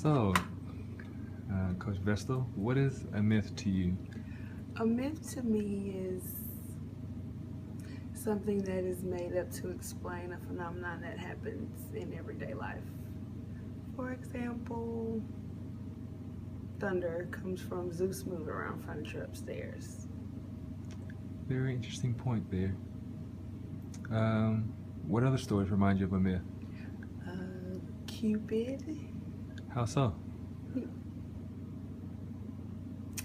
So, Coach Vestal, what is a myth to you? A myth to me is something that is made up to explain a phenomenon that happens in everyday life. For example, thunder comes from Zeus moving around furniture upstairs. Very interesting point there. What other stories remind you of a myth? Cupid. How so?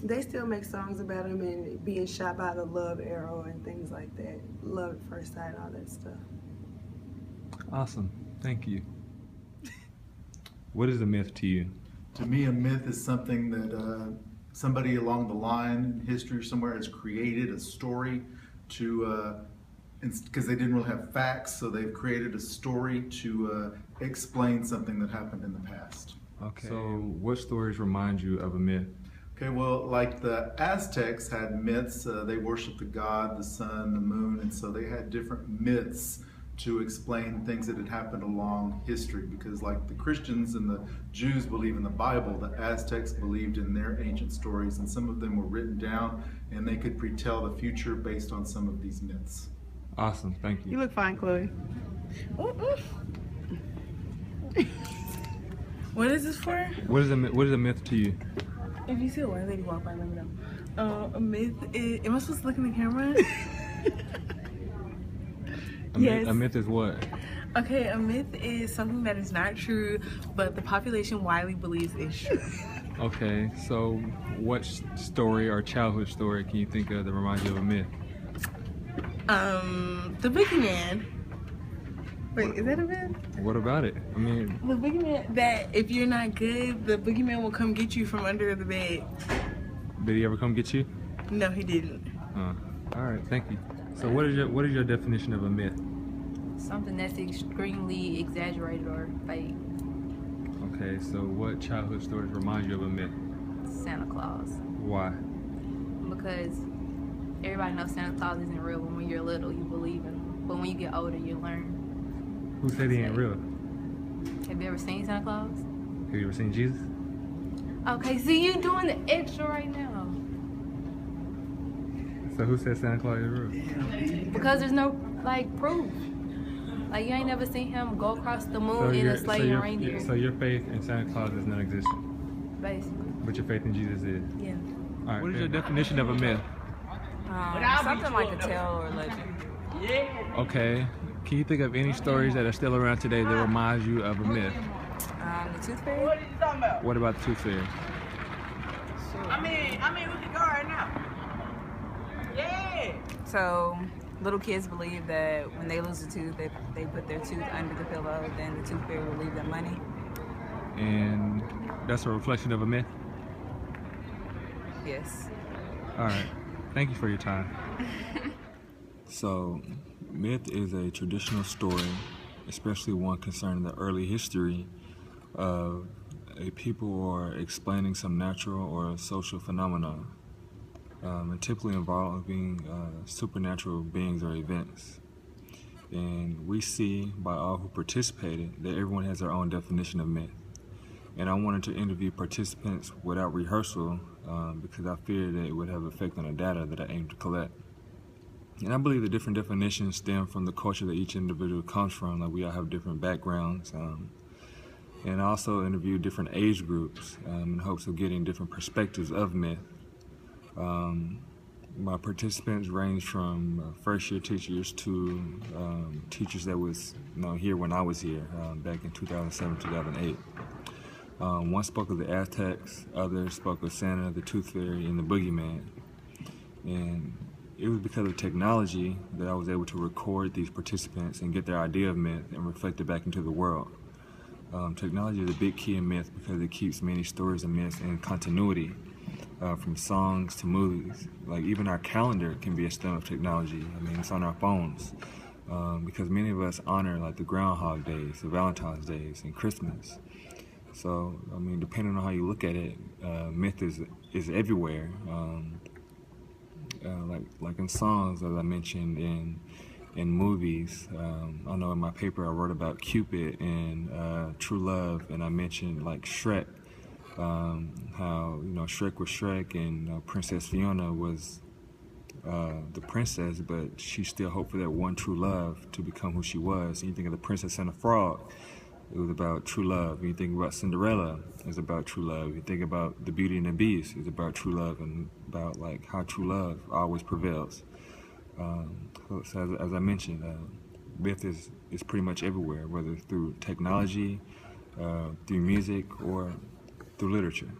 They still make songs about him and being shot by the love arrow and things like that. Love at first sight, all that stuff. Awesome. Thank you. What is a myth to you? To me, a myth is something that somebody along the line in history somewhere has created a story to, because they didn't really have facts, so they've created a story to explain something that happened in the past. Okay. So, what stories remind you of a myth? Okay, well, like the Aztecs had myths. They worshiped the god, the sun, the moon, and so they had different myths to explain things that had happened along history. Because like the Christians and the Jews believe in the Bible, the Aztecs believed in their ancient stories, and some of them were written down, and they could pretell the future based on some of these myths. Awesome, thank you. You look fine, Chloe. What is this for? What is a myth to you? If you see a white lady walk by, let me know. A myth is... Am I supposed to look in the camera? Yes. A myth is what? Okay, a myth is something that is not true, but the population widely believes is true. Okay, so what story or childhood story can you think of that reminds you of a myth? The boogeyman. Wait, is that a myth? What about it? I mean, The boogeyman, that if you're not good, the boogeyman will come get you from under the bed. did he ever come get you? No, he didn't. All right, thank you. So what is your definition of a myth? Something that's extremely exaggerated or fake. Okay, so what childhood stories remind you of a myth? Santa Claus. Why? Because everybody knows Santa Claus isn't real, but when you're little, you believe him. But when you get older, you learn. Who said he ain't real? Have you ever seen Santa Claus? Have you ever seen Jesus? Okay, see, you doing the extra right now. So who said Santa Claus is real? Because there's no, like, proof. Like, you ain't never seen him go across the moon in a sleigh and reindeer. So your faith in Santa Claus is non-existent? Basically. But your faith in Jesus is? Yeah. All right, what is your definition of a myth? Something like a tale or legend. Okay. Can you think of any stories that are still around today that remind you of a myth? The Tooth Fairy. What about the Tooth Fairy? I mean, we can go right now. Yeah. So, little kids believe that when they lose a tooth, they put their tooth under the pillow, then the Tooth Fairy will leave them money. And that's a reflection of a myth? Yes. All right. Thank you for your time. So, myth is a traditional story, especially one concerning the early history of a people or explaining some natural or social phenomenon, and typically involving supernatural beings or events. And we see by all who participated that everyone has their own definition of myth. And I wanted to interview participants without rehearsal because I feared that it would have effect on the data that I aim to collect. And I believe the different definitions stem from the culture that each individual comes from. Like, we all have different backgrounds. And I also interviewed different age groups in hopes of getting different perspectives of myth. My participants range from first-year teachers to teachers that was here when I was here back in 2007, 2008. One spoke of the Aztecs, others spoke of Santa, the Tooth Fairy, and the Boogeyman. And it was because of technology that I was able to record these participants and get their idea of myth and reflect it back into the world. Technology is a big key in myth because it keeps many stories and myths in continuity, from songs to movies. Like, even our calendar can be a stem of technology. I mean, it's on our phones because many of us honor like the Groundhog Days, the Valentine's Days, and Christmas. So, I mean, depending on how you look at it, myth is everywhere. Like in songs, as I mentioned, in movies. I know in my paper I wrote about Cupid and True Love, and I mentioned like Shrek How Shrek was Shrek, and Princess Fiona was the princess, but she still hoped for that one true love to become who she was. And you think of the Princess and the Frog, it was about true love. When you think about Cinderella, it's about true love. You think about the Beauty and the Beast, it's about true love and about like how true love always prevails. So as I mentioned, myth is pretty much everywhere, whether through technology, through music, or through literature.